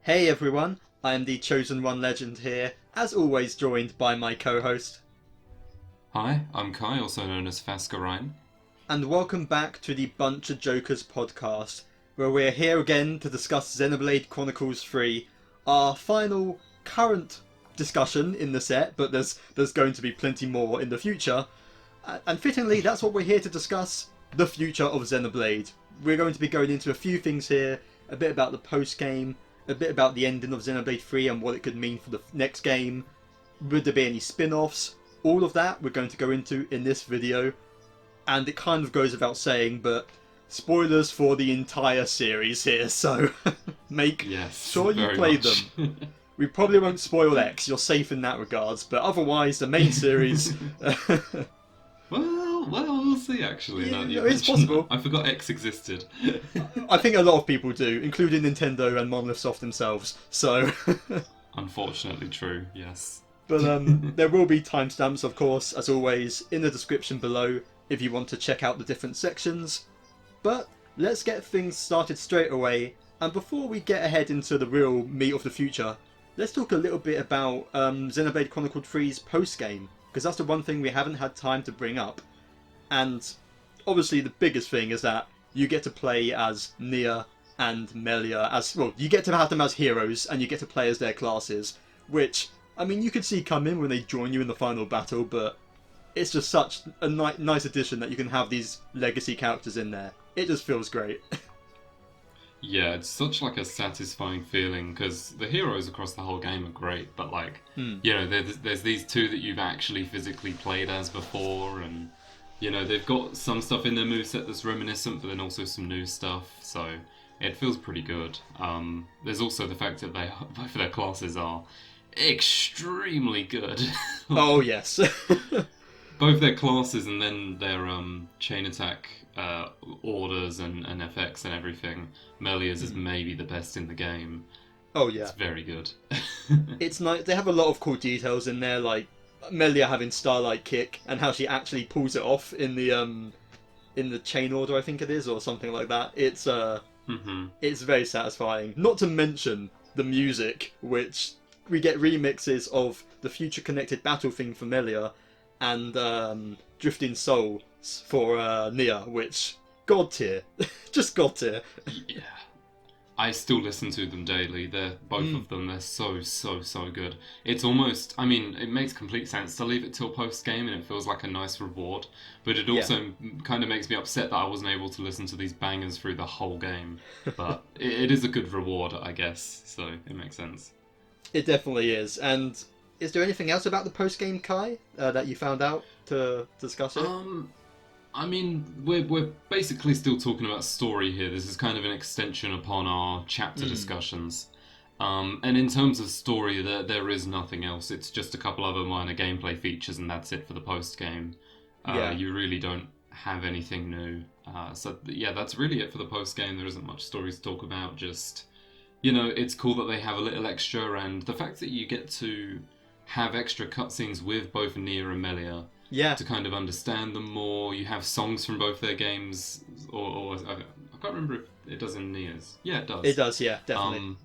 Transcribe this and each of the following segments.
Hey everyone, I am TheChosenOneLegend here, as always joined by my co-host. Hi, I'm Kai, also known as Fascurreyn. And welcome back to the BunchaJokahs podcast, where we're here again to discuss Xenoblade Chronicles 3, our final current discussion in the set, but there's going to be plenty more in the future. And fittingly, that's what we're here to discuss, the future of Xenoblade. We're going to be going into a few things here, a bit about the post-game, a bit about the ending of Xenoblade 3 and what it could mean for the next game. Would there be any spin-offs? All of that we're going to go into in this video. And it kind of goes without saying, but spoilers for the entire series here, so make sure you play them. We probably won't spoil X, you're safe in that regards, but otherwise the main series... Well, we'll see actually. Yeah, it's possible. I forgot X existed. I think a lot of people do, including Nintendo and Monolith Soft themselves, so... Unfortunately true, yes. But there will be timestamps, of course, as always, in the description below if you want to check out the different sections. But let's get things started straight away, and before we get ahead into the real meat of the future, let's talk a little bit about Xenoblade Chronicles 3's post-game, because that's the one thing we haven't had time to bring up. And obviously the biggest thing is that you get to play as Nia and Melia as, well, you get to have them as heroes, and you get to play as their classes, which, I mean, you could see coming when they join you in the final battle, but it's just such a nice addition that you can have these legacy characters in there. It just feels great. Yeah, it's such like a satisfying feeling because the heroes across the whole game are great, but like, you know, there's these two that you've actually physically played as before, and you know, they've got some stuff in their moveset that's reminiscent, but then also some new stuff, so it feels pretty good. There's also the fact that both of their classes are extremely good. Oh, yes. Both their classes and then their chain attack orders and FX and everything. Melia's is maybe the best in the game. Oh, yeah. It's very good. It's nice. They have a lot of cool details in there, like Melia having Starlight Kick and how she actually pulls it off in the chain order, I think it is, or something like that. It's it's very satisfying. Not to mention the music, which we get remixes of the Future Connected Battle theme for Melia and Drifting Souls for Nia, which god tier. Just god tier. Yeah. I still listen to them daily. They're both of them. They're so good. It's almost, I mean, it makes complete sense to leave it till post game, and it feels like a nice reward. But it also kind of makes me upset that I wasn't able to listen to these bangers through the whole game. But it is a good reward, I guess. So it makes sense. It definitely is. And is there anything else about the post game, Kai, that you found out to discuss it? I mean, we're basically still talking about story here. This is kind of an extension upon our chapter discussions. And in terms of story, there is nothing else. It's just a couple other minor gameplay features, and that's it for the post-game. You really don't have anything new. So yeah, that's really it for the post-game. There isn't much story to talk about. Just, you know, it's cool that they have a little extra, and the fact that you get to have extra cutscenes with both Nia and Melia. Yeah. To kind of understand them more. You have songs from both their games, or I can't remember if it does in Nia's. Yeah, it does. It does, yeah, definitely.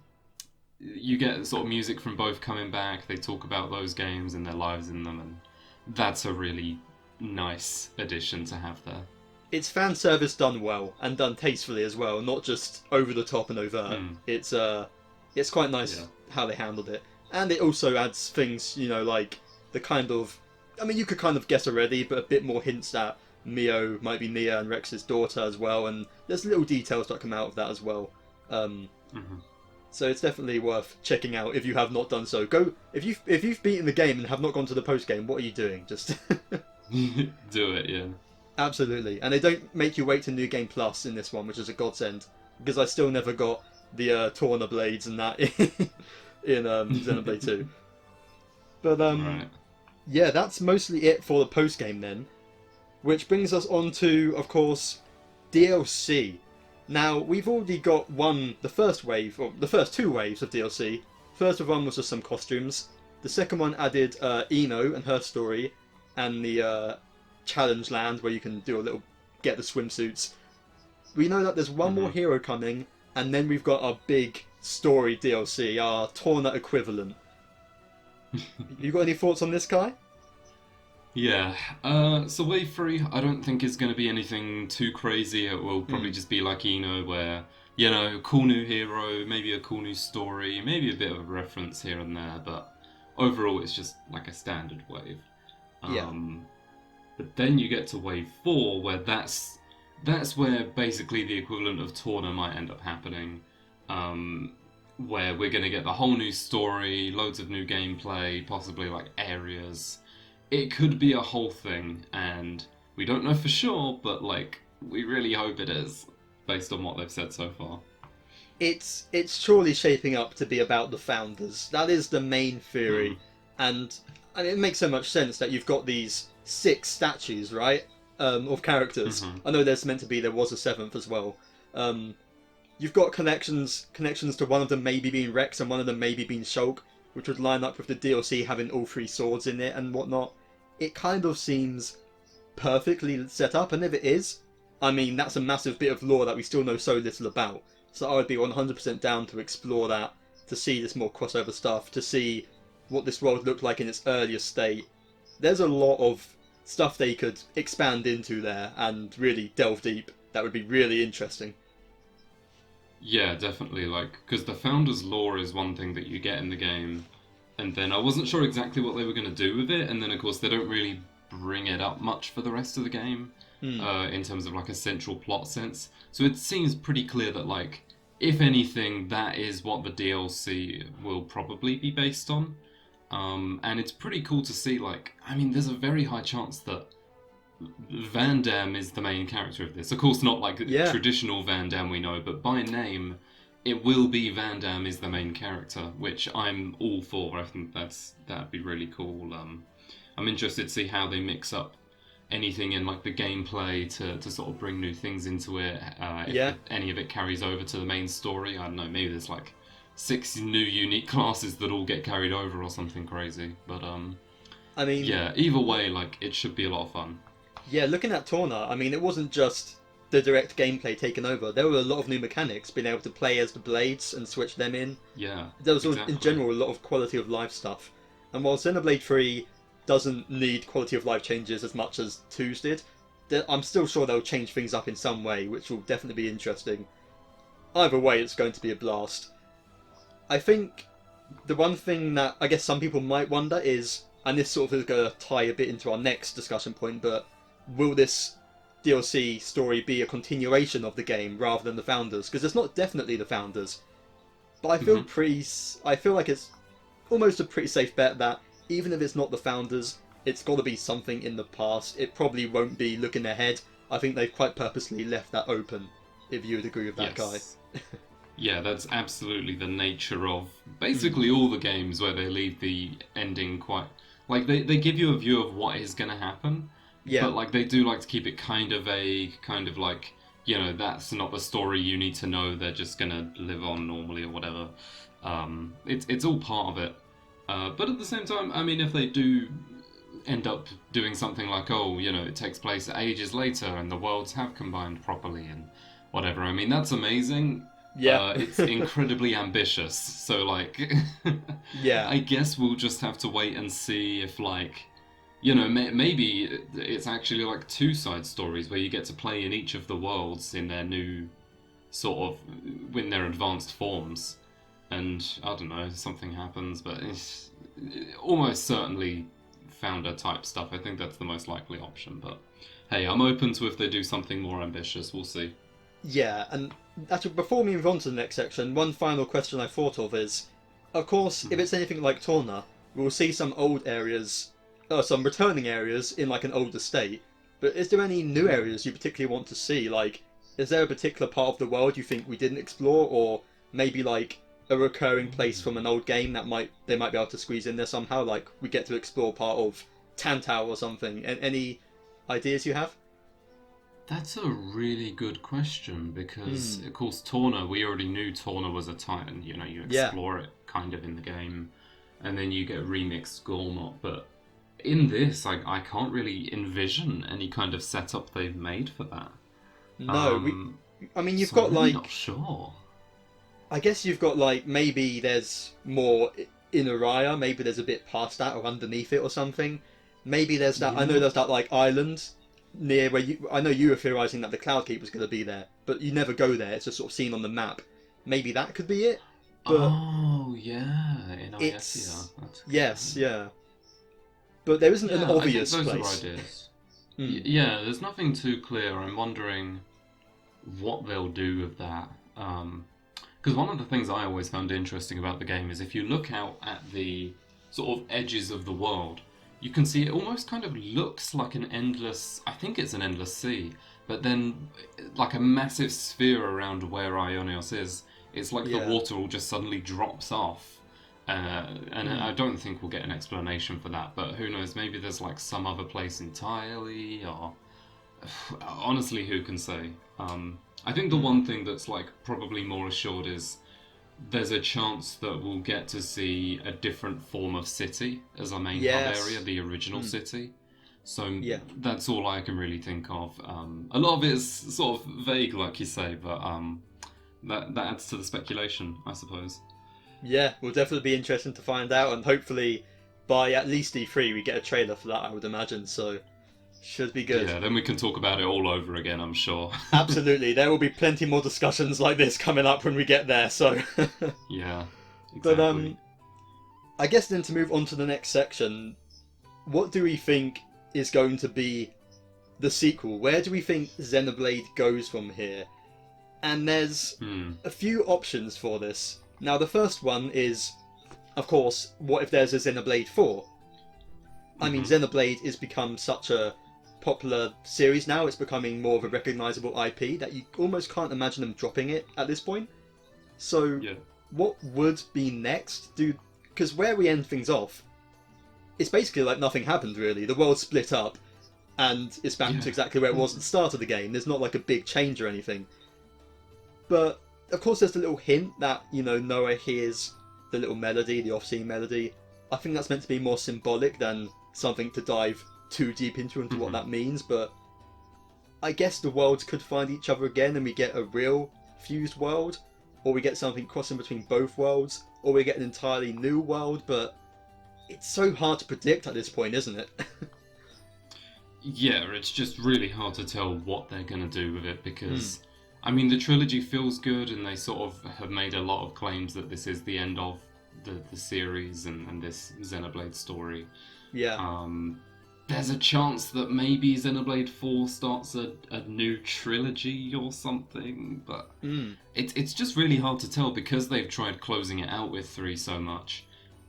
You get sort of music from both coming back. They talk about those games and their lives in them, and that's a really nice addition to have there. It's fan service done well and done tastefully as well, not just over the top and overt. It's quite nice how they handled it, and it also adds things, you know, like the kind of. I mean, you could kind of guess already, but a bit more hints that Mio might be Nia and Rex's daughter as well, and there's little details that come out of that as well. So it's definitely worth checking out if you have not done so. Go if you've beaten the game and have not gone to the post game. What are you doing? Just do it, yeah. Absolutely, and they don't make you wait to New Game Plus in this one, which is a godsend because I still never got the Torna blades and that in Xenoblade 2. But Right. Yeah, that's mostly it for the post-game then. Which brings us on to, of course, DLC. Now, we've already got the first two waves of DLC. First one was just some costumes. The second one added Eno and her story, and the challenge land where you can do get the swimsuits. We know that there's one more hero coming, and then we've got our big story DLC, our Torna equivalent. You got any thoughts on this, Kai? Yeah, so Wave 3, I don't think is going to be anything too crazy. It will probably just be like Eno, where, cool new hero, maybe a cool new story, maybe a bit of a reference here and there, but overall it's just like a standard wave. Yeah. But then you get to Wave 4, where that's where basically the equivalent of Torna might end up happening, where we're going to get the whole new story, loads of new gameplay, possibly like areas. It could be a whole thing, and we don't know for sure, but like we really hope it is, based on what they've said so far. It's surely shaping up to be about the founders. That is the main theory, and it makes so much sense that you've got these 6 statues, right, of characters. I know there was a 7th as well. You've got connections to one of them maybe being Rex and one of them maybe being Shulk, which would line up with the DLC having all 3 swords in it and whatnot. It kind of seems perfectly set up, and if it is, I mean, that's a massive bit of lore that we still know so little about. So I would be 100% down to explore that, to see this more crossover stuff, to see what this world looked like in its earlier state. There's a lot of stuff they could expand into there and really delve deep. That would be really interesting. Yeah, definitely, because the Founders lore is one thing that you get in the game, and then I wasn't sure exactly what they were going to do with it, and then of course they don't really bring it up much for the rest of the game, in terms of like a central plot sense. So it seems pretty clear that if anything, that is what the DLC will probably be based on. And it's pretty cool to see, there's a very high chance that Van Damme is the main character of this. Of course, not traditional Van Damme we know, but by name, it will be Van Damme is the main character, which I'm all for. I think that'd be really cool. I'm interested to see how they mix up anything in the gameplay to sort of bring new things into it. If any of it carries over to the main story, I don't know. Maybe there's 6 new unique classes that all get carried over or something crazy. But either way, it should be a lot of fun. Yeah, looking at Torna, it wasn't just the direct gameplay taken over. There were a lot of new mechanics, being able to play as the Blades and switch them in. Yeah, there was in general a lot of quality of life stuff. And while Xenoblade 3 doesn't need quality of life changes as much as 2's did, I'm still sure they'll change things up in some way, which will definitely be interesting. Either way, it's going to be a blast. I think the one thing that I guess some people might wonder is, and this sort of is going to tie a bit into our next discussion point, but will this DLC story be a continuation of the game rather than the Founders? Because it's not definitely the Founders, but I feel I feel like it's almost a pretty safe bet that even if it's not the Founders, it's got to be something in the past. It probably won't be looking ahead. I think they've quite purposely left that open, if you would agree with that, Guy. Yeah, that's absolutely the nature of basically all the games where they leave the ending quite... they give you a view of what is going to happen, but they do like to keep it kind of vague, kind of that's not the story you need to know, they're just going to live on normally or whatever. It's all part of it. But at the same time, if they do end up doing something it takes place ages later and the worlds have combined properly and whatever, that's amazing. Yeah. It's incredibly ambitious, so I guess we'll just have to wait and see if maybe it's actually 2 side stories where you get to play in each of the worlds in their new sort of, in their advanced forms, and I don't know, something happens, but it's almost certainly Founder type stuff. I think that's the most likely option, but hey, I'm open to if they do something more ambitious, we'll see. Yeah, and actually, before we move on to the next section, one final question I thought of is, of course, if it's anything like Torna, we'll see some old areas, some returning areas in an older state, but is there any new areas you particularly want to see? Is there a particular part of the world you think we didn't explore, or maybe a recurring place from an old game that they might be able to squeeze in there somehow, we get to explore part of Tantau or something? Any ideas you have? That's a really good question, because, of course, Torna, we already knew Torna was a Titan. You explore it kind of in the game, and then you get remixed Gormot, but in this, I can't really envision any kind of setup they've made for that. No, you've so got, I'm really not sure. I guess you've got like maybe there's more in Araya, maybe there's a bit past that or underneath it or something. Maybe there's that. I know Yeah. there's that like island near where you. I know you were theorizing that the Cloud Keeper's going to be there, but you never go there. It's just sort of seen on the map. Maybe that could be it, but Oh, yeah, in Iesia. it's That's a good yes, point. yeah. But there isn't an Yeah, I think obvious those are place. ideas. Hmm. Yeah, there's nothing too clear. I'm wondering what they'll do with that. Because one of the things I always found interesting about the game is if you look out at the sort of edges of the world, you can see it almost kind of looks like an endless, I think it's an endless sea, but then like a massive sphere around where Ionios is. It's like the Yeah. water all just suddenly drops off. And Hmm. I don't think we'll get an explanation for that, but who knows, maybe there's like some other place entirely, or honestly, who can say? I think the Hmm. one thing that's like probably more assured is there's a chance that we'll get to see a different form of city as our main hub area, Yes. the original Hmm. city. So Yeah. that's all I can really think of. A lot of it is sort of vague, like you say, but that adds to the speculation, I suppose. Yeah. Will definitely be interesting to find out, and hopefully by at least E3 we get a trailer for that. I would imagine so. Should be good. Yeah, then we can talk about it all over again, I'm sure. Absolutely. There will be plenty more discussions like this coming up when we get there. So, Yeah, but exactly. I guess then to move on to the next section, what do we think is going to be the sequel? Where do we think Xenoblade goes from here? And there's Hmm. a few options for this. Now, the first one is, of course, what if there's a Xenoblade 4? I mean, Mm-hmm. Xenoblade has become such a popular series now, it's becoming more of a recognisable IP that you almost can't imagine them dropping it at this point. So, Yeah. what would be next? Because where we end things off, it's basically like nothing happened really. The world split up, and it's back Yeah. to exactly where it was at the start of the game. There's not like a big change or anything. But of course, there's the little hint that Noah hears the little melody, the off-scene melody. I think that's meant to be more symbolic than something to dive too deep into what Mm-hmm. that means. But I guess the worlds could find each other again, and we get a real fused world, or we get something crossing between both worlds, or we get an entirely new world. But it's so hard to predict at this point, isn't it? Yeah, it's just really hard to tell what they're going to do with it Hmm. because, I mean, the trilogy feels good and they sort of have made a lot of claims that this is the end of the series and this Xenoblade story. Yeah. Um, there's a chance that maybe Xenoblade 4 starts a new trilogy or something, but Hmm. it's just really hard to tell because they've tried closing it out with 3 so much.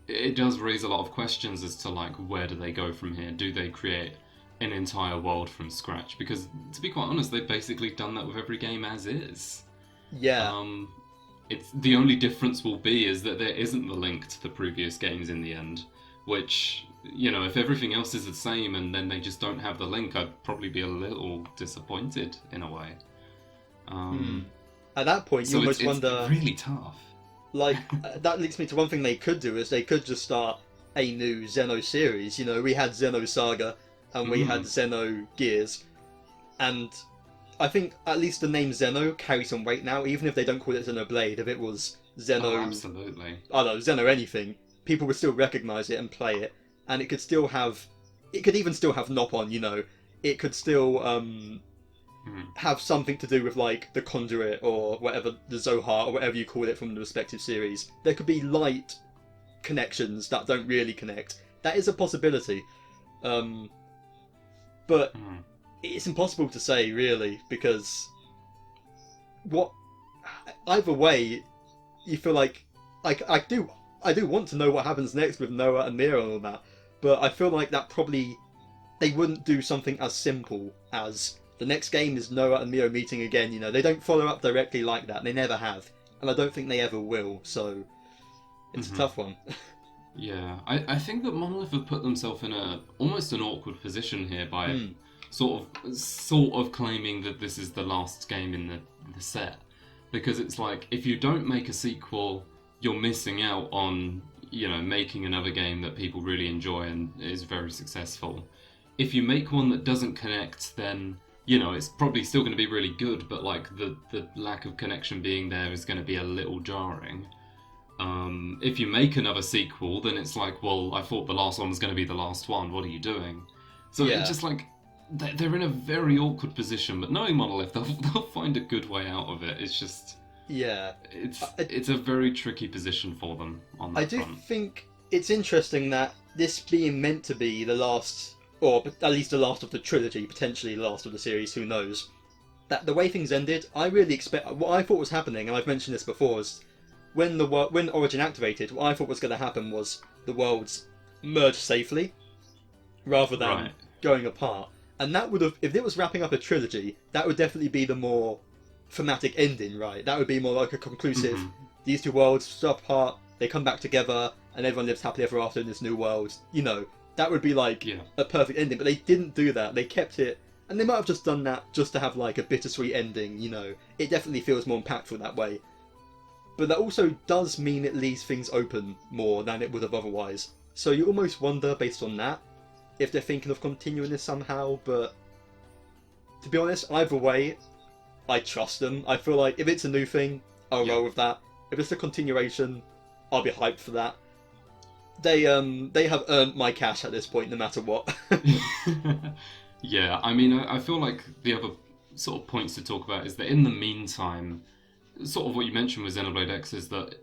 It does raise a lot of questions as to like where do they go from here? Do they create an entire world from scratch? Because to be quite honest, they've basically done that with every game as is. Yeah. Um, it's the only difference will be is that there isn't the link to the previous games in the end, which if everything else is the same and then they just don't have the link, I'd probably be a little disappointed in a way. Hmm. Um, At that point, you so almost it's wonder. really tough. Like that leads me to one thing they could do is they could just start a new Xeno series. We had Xeno Saga and we had Hmm. Xeno Gears, and I think at least the name Xeno carries some weight now. Even if they don't call it Xenoblade, if it was Oh, Xeno, absolutely. I don't know, Xeno anything, people would still recognize it and play it, and it could still have, it could even still have Nopon. It could still Hmm. have something to do with like the conduit or whatever, the Zohar or whatever you call it from the respective series. There could be light connections that don't really connect. That is a possibility, um, but Hmm. it's impossible to say really because what either way you feel like I do want to know what happens next with Noah and Mira and all that, but I feel like that probably they wouldn't do something as simple as the next game is Noah and Mio meeting again. They don't follow up directly like that. They never have, and I don't think they ever will. So it's a Hmm. tough one. Yeah, I think that Monolith have put themselves in a almost an awkward position here by Hmm. sort of claiming that this is the last game in the set, because it's like if you don't make a sequel, you're missing out on making another game that people really enjoy and is very successful. If you make one that doesn't connect, then it's probably still going to be really good, but like the lack of connection being there is going to be a little jarring. If you make another sequel, then it's like, well, I thought the last one was going to be the last one. What are you doing? So Yeah. it's just like they're in a very awkward position. But knowing Monolith, they'll find a good way out of it. It's just Yeah. it's a very tricky position for them on that I do front. think it's interesting that this being meant to be the last, or at least the last of the trilogy, potentially the last of the series, who knows, that the way things ended, I really expect, what I thought was happening, and I've mentioned this before, is when Origin activated, what I thought was going to happen was the worlds merged safely, rather than Right. going apart. And that would have, if it was wrapping up a trilogy, that would definitely be the more thematic ending, right? That would be more like a conclusive, Mhm. these two worlds start apart, they come back together, and everyone lives happily ever after in this new world. That would be like Yeah. a perfect ending, but they didn't do that. They kept it, and they might have just done that just to have like a bittersweet ending, It definitely feels more impactful that way. But that also does mean it leaves things open more than it would have otherwise. So you almost wonder, based on that, if they're thinking of continuing this somehow, but to be honest, either way, I trust them. I feel like if it's a new thing, I'll Yeah. roll with that. If it's a continuation, I'll be hyped for that. They have earned my cash at this point, no matter what. Yeah, I mean, I feel like the other sort of points to talk about is that in the meantime, sort of what you mentioned with Xenoblade X is that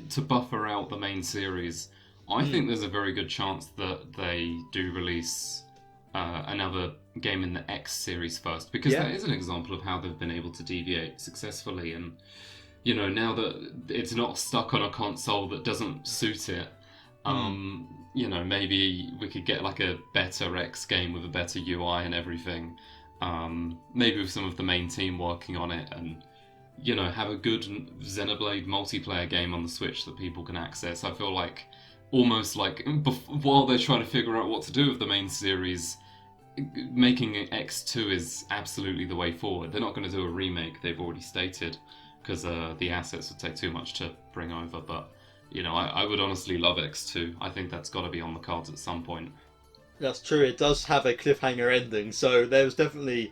to buffer out the main series, I think there's a very good chance that they do release another game in the X series first, because Yeah. that is an example of how they've been able to deviate successfully. And now that it's not stuck on a console that doesn't suit it, maybe we could get like a better X game with a better UI and everything. Maybe with some of the main team working on it, and have a good Xenoblade multiplayer game on the Switch that people can access. I feel like almost like while they're trying to figure out what to do with the main series, making it X2 is absolutely the way forward. They're not going to do a remake, they've already stated, because the assets would take too much to bring over. But I would honestly love X2. I think that's got to be on the cards at some point. That's true. It does have a cliffhanger ending, so there's definitely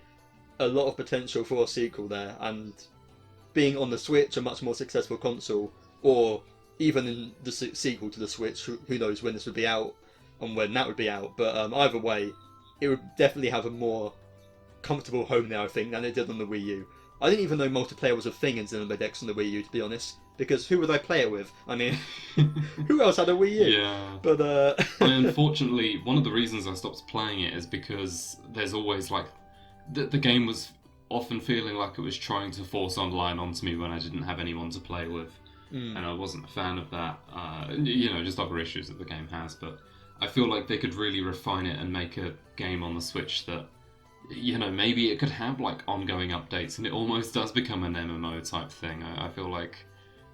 a lot of potential for a sequel there. And being on the Switch, a much more successful console, or even in the sequel to the Switch, who knows when this would be out and when that would be out. But either way, it would definitely have a more comfortable home there, I think, than it did on the Wii U. I didn't even know multiplayer was a thing in Xenoblade X on the Wii U, to be honest, because who would I play it with? I mean, who else had a Wii U? Yeah. But Unfortunately, one of the reasons I stopped playing it is because there's always like the game was often feeling like it was trying to force online onto me when I didn't have anyone to play with, and I wasn't a fan of that. Just other issues that the game has, but I feel like they could really refine it and make a game on the Switch that maybe it could have like ongoing updates, and it almost does become an MMO type thing. I feel like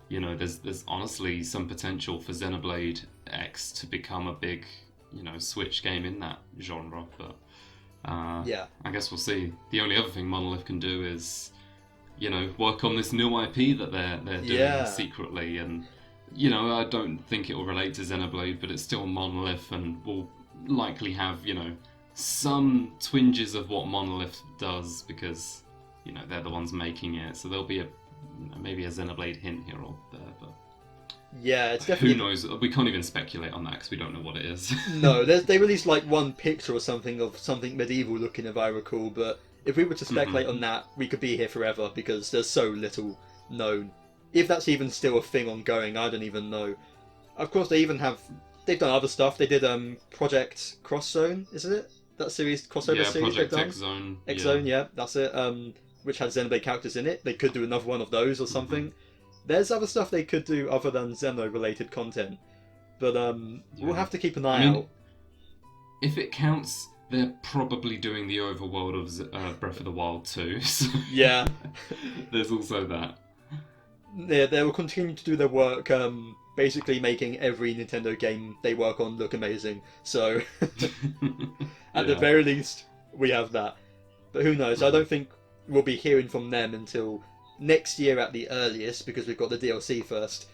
there's honestly some potential for Xenoblade X to become a big Switch game in that genre, but yeah, I guess we'll see. The only other thing Monolith can do is work on this new IP that they're doing secretly, and I don't think it will relate to Xenoblade, but it's still Monolith and will likely have some twinges of what Monolith does, because they're the ones making it, so there'll be maybe a Xenoblade hint here or there, but yeah, it's definitely. Who knows? We can't even speculate on that because we don't know what it is. No, they released like one picture or something of something medieval looking, if I recall. But if we were to speculate on that, we could be here forever because there's so little known. If that's even still a thing ongoing, I don't even know. Of course, they've done other stuff. They did Project Cross Zone, isn't it? That series crossover Yeah, series Project they've done. X Zone. X Zone, yeah, that's it. Which had Xenoblade characters in it. They could do another one of those or something. There's other stuff they could do other than Xeno-related content, but we'll have to keep an eye out. If it counts, they're probably doing the overworld of Breath of the Wild too. So Yeah. There's also that. Yeah, they will continue to do their work, basically making every Nintendo game they work on look amazing. So, at the very least, we have that. But who knows? I don't think we'll be hearing from them until next year at the earliest, because we've got the DLC first,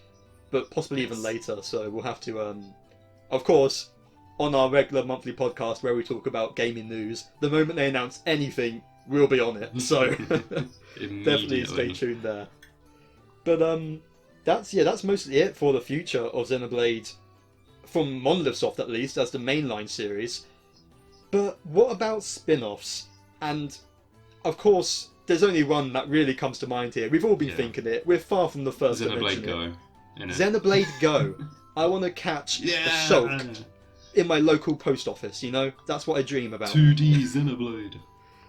but possibly even later. So we'll have to, of course, on our regular monthly podcast where we talk about gaming news, the moment they announce anything, we'll be on it. So definitely stay tuned there. But that's mostly it for the future of Xenoblade, from Monolith Soft at least, as the mainline series. But what about spin-offs? And of course, there's only one that really comes to mind here. We've all been thinking it. We're far from the first to mention Go. it. Xenoblade Go. I want to catch a Shulk in my local post office, you know? That's what I dream about. 2D Xenoblade.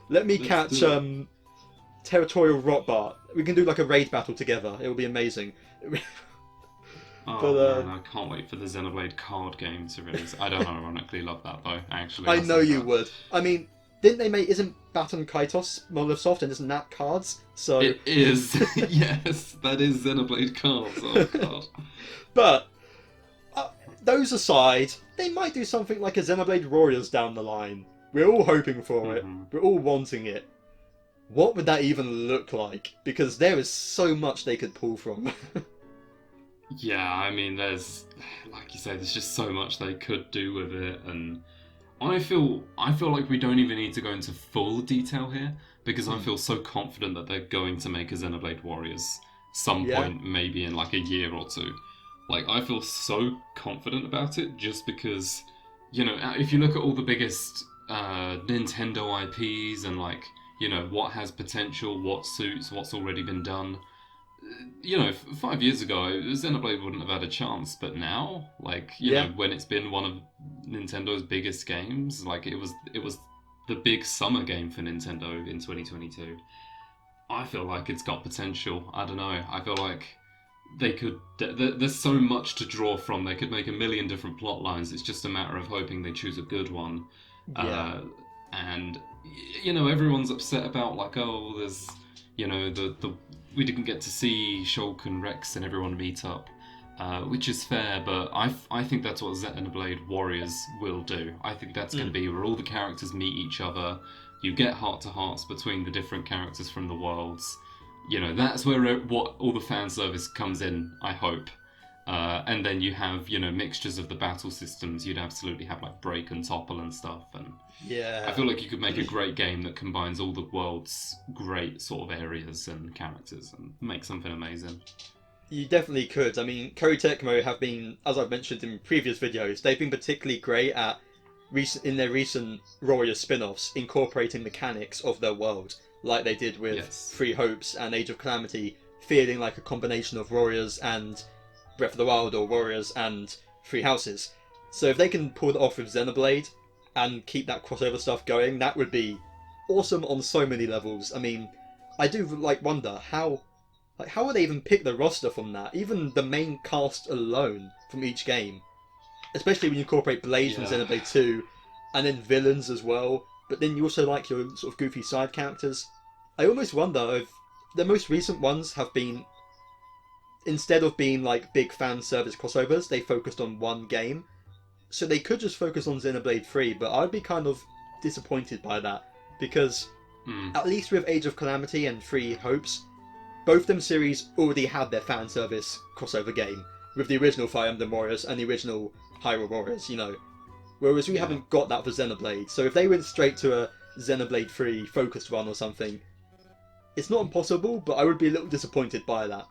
Let's catch Territorial Rotbart. We can do like a raid battle together. It'll be amazing. Man, I can't wait for the Xenoblade card game to release. I don't ironically love that though, actually. I know you would. I mean, didn't they make... Isn't Baton Kaitos Monolith Soft and isn't that cards? So it is. Yes, that is Xenoblade cards. Oh god. But those aside, they might do something like a Xenoblade Warriors down the line. We're all hoping for it. We're all wanting it. What would that even look like? Because there is so much they could pull from. Yeah, I mean, there's, like you say, there's just so much they could do with it, and I feel like we don't even need to go into full detail here, because I feel so confident that they're going to make a Xenoblade Warriors some point, maybe in like a year or two. Like, I feel so confident about it, just because, you know, if you look at all the biggest Nintendo IPs and, like, you know, what has potential, what suits, what's already been done. You know, 5 years ago, Xenoblade wouldn't have had a chance, but now, like, you know, when it's been one of Nintendo's biggest games, like, it was the big summer game for Nintendo in 2022. I feel like it's got potential. I don't know. I feel like they could... There's so much to draw from. They could make a million different plot lines. It's just a matter of hoping they choose a good one. Yeah. And, you know, everyone's upset about, like, oh, there's, you know, we didn't get to see Shulk and Rex and everyone meet up, which is fair, but I think that's what Xenoblade Warriors will do. I think that's going to be where all the characters meet each other, you get heart-to-hearts between the different characters from the worlds. You know, that's where what all the fan service comes in, I hope. And then you have, you know, mixtures of the battle systems. You'd absolutely have, like, break and topple and stuff, and yeah, I feel like you could make a great game that combines all the world's great sort of areas and characters and make something amazing. You definitely could. I mean, Koei Tecmo have been, as I've mentioned in previous videos, they've been particularly great at, in their recent Warriors spin-offs, incorporating mechanics of their world, like they did with Three Hopes and Age of Calamity, feeling like a combination of Warriors and Breath of the Wild, or Warriors and Three Houses. So if they can pull it off with Xenoblade and keep that crossover stuff going, that would be awesome on so many levels. I mean, I do wonder how would they even pick the roster from that? Even the main cast alone from each game, especially when you incorporate Blade from Xenoblade 2, and then villains as well. But then you also like your sort of goofy side characters. I almost wonder if the most recent ones have been, instead of being like big fan service crossovers, they focused on one game. So they could just focus on Xenoblade 3, but I'd be kind of disappointed by that, because at least with Age of Calamity and Three Hopes, both them series already had their fan service crossover game, with the original Fire Emblem Warriors and the original Hyrule Warriors, you know. Whereas we haven't got that for Xenoblade, so if they went straight to a Xenoblade 3 focused one or something, it's not impossible, but I would be a little disappointed by that.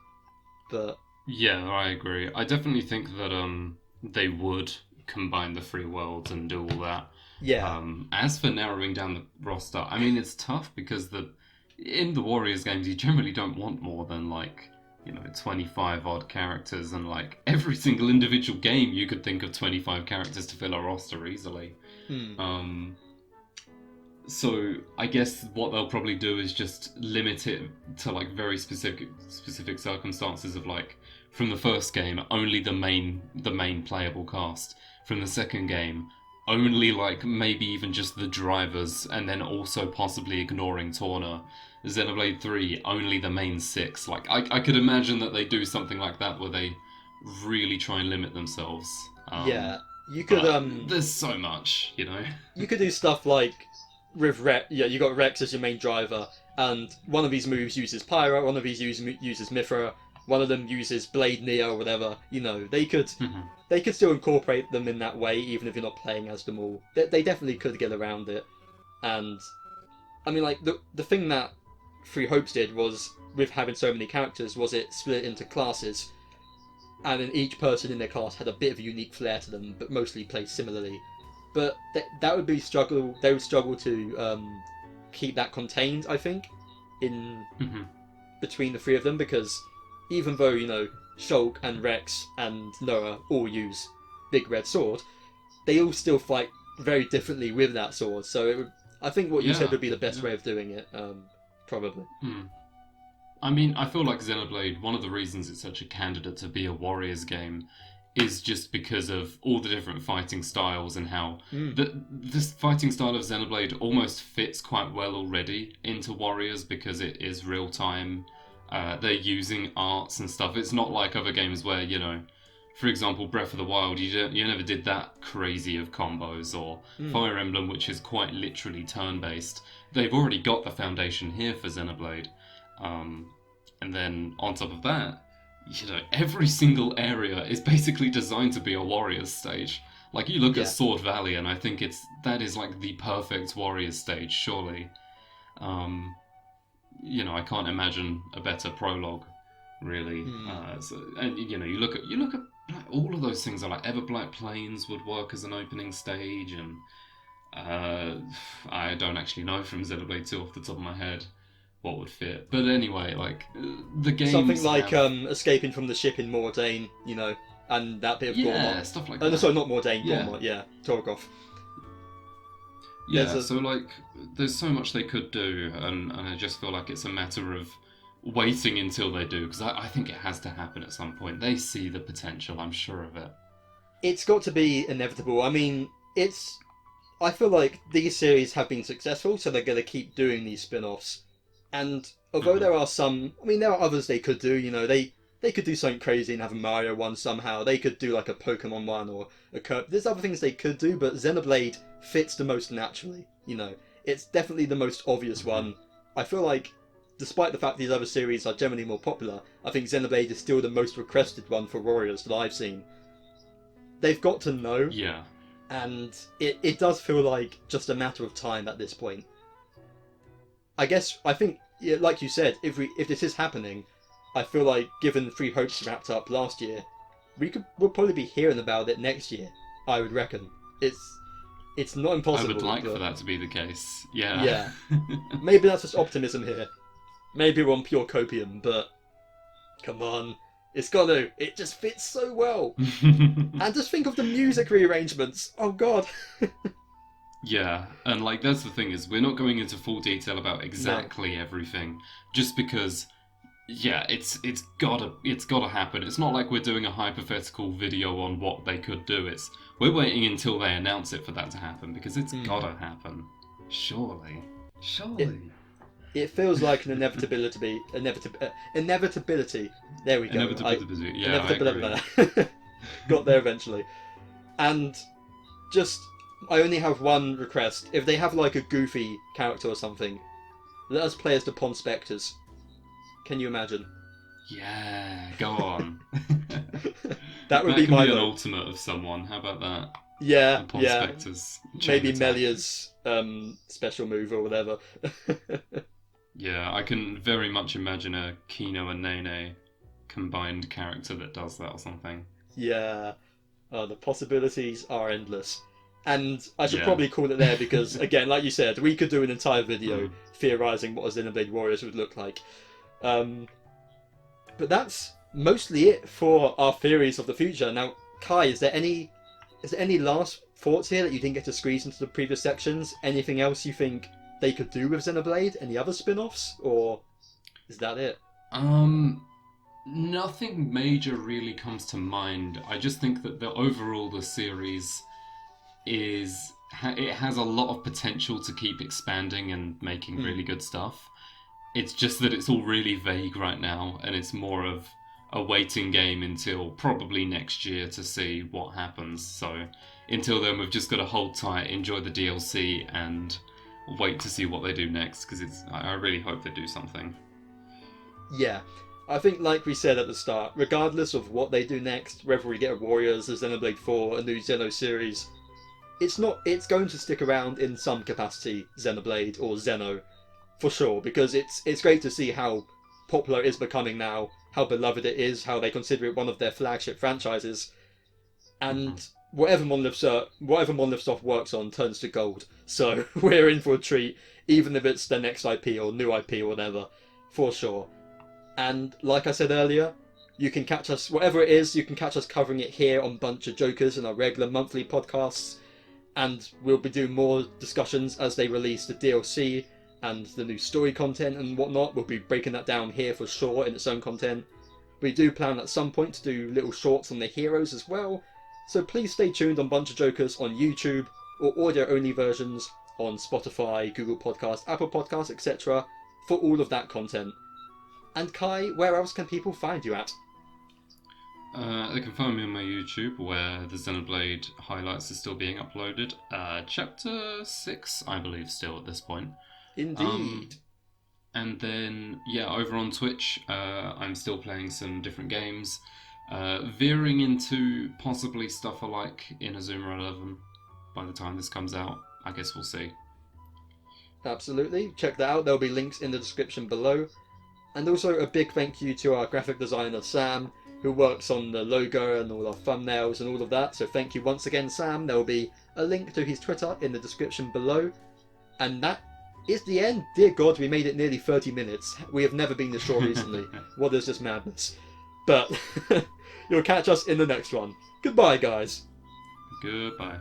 But yeah, I agree. I definitely think that they would combine the three worlds and do all that. Yeah. As for narrowing down the roster, I mean, it's tough because in the Warriors games, you generally don't want more than, like, you know, 25 odd characters, and like every single individual game you could think of 25 characters to fill a roster easily. So I guess what they'll probably do is just limit it to like very specific circumstances of, like, from the first game only the main playable cast, from the second game only like maybe even just the drivers, and then also possibly ignoring Torna. Xenoblade 3 only the main 6. Like I could imagine that they do something like that where they really try and limit themselves. Yeah, you could. There's so much, you know. You could do stuff like with Rex. Yeah, you got Rex as your main driver, and one of these moves uses Pyra, one of these uses Mithra, one of them uses Blade Neo or whatever. You know, they could still incorporate them in that way, even if you're not playing as them all. They definitely could get around it, and I mean, like, the thing that Three Hopes did was, with having so many characters, was it split into classes, and then each person in their class had a bit of a unique flair to them, but mostly played similarly. But that would be struggle. They would struggle to keep that contained, I think, in between the three of them, because even though, you know, Shulk and Rex and Noah all use Big Red Sword, they all still fight very differently with that sword. So it would, I think what you said would be the best way of doing it, probably. I mean, I feel like Xenoblade, one of the reasons it's such a candidate to be a Warriors game is just because of all the different fighting styles and how this fighting style of Xenoblade almost fits quite well already into Warriors because it is real time. They're using arts and stuff. It's not like other games where, you know, for example, Breath of the Wild, you never did that crazy of combos, or Fire Emblem, which is quite literally turn-based. They've already got the foundation here for Xenoblade. And then on top of that, you know, every single area is basically designed to be a Warriors stage. Like, you look at Sword Valley, and I think that is like the perfect Warriors stage, surely. You know, I can't imagine a better prologue, really. And you know, you look at like, all of those things are like Everblight Plains would work as an opening stage, and I don't actually know from Xenoblade 2 off the top of my head what would fit. But anyway, like, the games something like escaping from the ship in Mordain, you know, and that bit of Gormott. Yeah, stuff like that. No, sorry, not Mordain, Gormott, Torgoth. Yeah, so like, there's so much they could do, and I just feel like it's a matter of waiting until they do, because I think it has to happen at some point. They see the potential, I'm sure of it. It's got to be inevitable. I mean, I feel like these series have been successful, so they're going to keep doing these spin-offs. And although there are some, I mean, there are others they could do, you know, they could do something crazy and have a Mario one somehow. They could do like a Pokemon one or a Kirby. There's other things they could do, but Xenoblade fits the most naturally, you know. It's definitely the most obvious one. I feel like, despite the fact these other series are generally more popular, I think Xenoblade is still the most requested one for Warriors that I've seen. They've got to know. Yeah. And it does feel like just a matter of time at this point. I think, like you said, if this is happening, I feel like, given Three Hopes wrapped up last year, we'll probably be hearing about it next year, I would reckon. It's not impossible. I would like for that to be the case. Yeah. Yeah. Maybe that's just optimism here. Maybe we're on pure copium, but come on. It's got to. It just fits so well. And just think of the music rearrangements. Oh, God. Yeah, and like, that's the thing, is we're not going into full detail about exactly everything, just because, yeah, it's gotta happen. It's not like we're doing a hypothetical video on what they could do. We're waiting until they announce it for that to happen, because it's gotta happen. Surely. It feels like an inevitability. Inevitability. There we go. Inevitability. Inevitability. I agree. Got there eventually. And just, I only have one request. If they have like a goofy character or something, let us play as the Pond Spectres. Can you imagine? Yeah, go on. That would be my an ultimate of someone. How about that? Yeah, Pond Spectres. Maybe Melia's special move or whatever. Yeah, I can very much imagine a Kino and Nene combined character that does that or something. Yeah. The possibilities are endless. And I should probably call it there because, again, like you said, we could do an entire video theorising what a Xenoblade Warriors would look like. But that's mostly it for our theories of the future. Now, Kai, is there any last thoughts here that you didn't get to squeeze into the previous sections? Anything else you think they could do with Xenoblade? Any other spin-offs? Or is that it? Nothing major really comes to mind. I just think that the series it has a lot of potential to keep expanding and making really good stuff. It's just that it's all really vague right now, and it's more of a waiting game until probably next year to see what happens. So until then, we've just got to hold tight, enjoy the DLC, and wait to see what they do next, because I really hope they do something. Yeah. I think, like we said at the start, regardless of what they do next, whether we get a Warriors, a Xenoblade 4, a new Xeno series, it's going to stick around in some capacity, Xenoblade or Xeno. for sure, because it's great to see how popular it is becoming now, how beloved it is, how they consider it one of their flagship franchises, and whatever Monolith Soft works on turns to gold. So we're in for a treat, even if it's their next IP or new IP or whatever, for sure. And like I said earlier, you can catch us, whatever it is, you can catch us covering it here on BunchaJokahs in our regular monthly podcasts, and we'll be doing more discussions as they release the DLC and the new story content and whatnot. We'll be breaking that down here for sure in its own content. We do plan at some point to do little shorts on the heroes as well, so please stay tuned on BunchaJokahs on YouTube, or audio-only versions on Spotify, Google Podcasts, Apple Podcasts, etc. for all of that content. And Kai, where else can people find you at? They can find me on my YouTube, where the Xenoblade highlights are still being uploaded. Chapter 6, I believe, still at this point. Indeed. And then, over on Twitch, I'm still playing some different games, veering into possibly stuff I like in Azuma 11 by the time this comes out. I guess we'll see. Absolutely. Check that out. There'll be links in the description below. And also a big thank you to our graphic designer, Samm, who works on the logo and all our thumbnails and all of that. So thank you once again, Samm. There will be a link to his Twitter in the description below. And that is the end. Dear God, we made it nearly 30 minutes. We have never been this short recently. What is this madness? But you'll catch us in the next one. Goodbye, guys. Goodbye.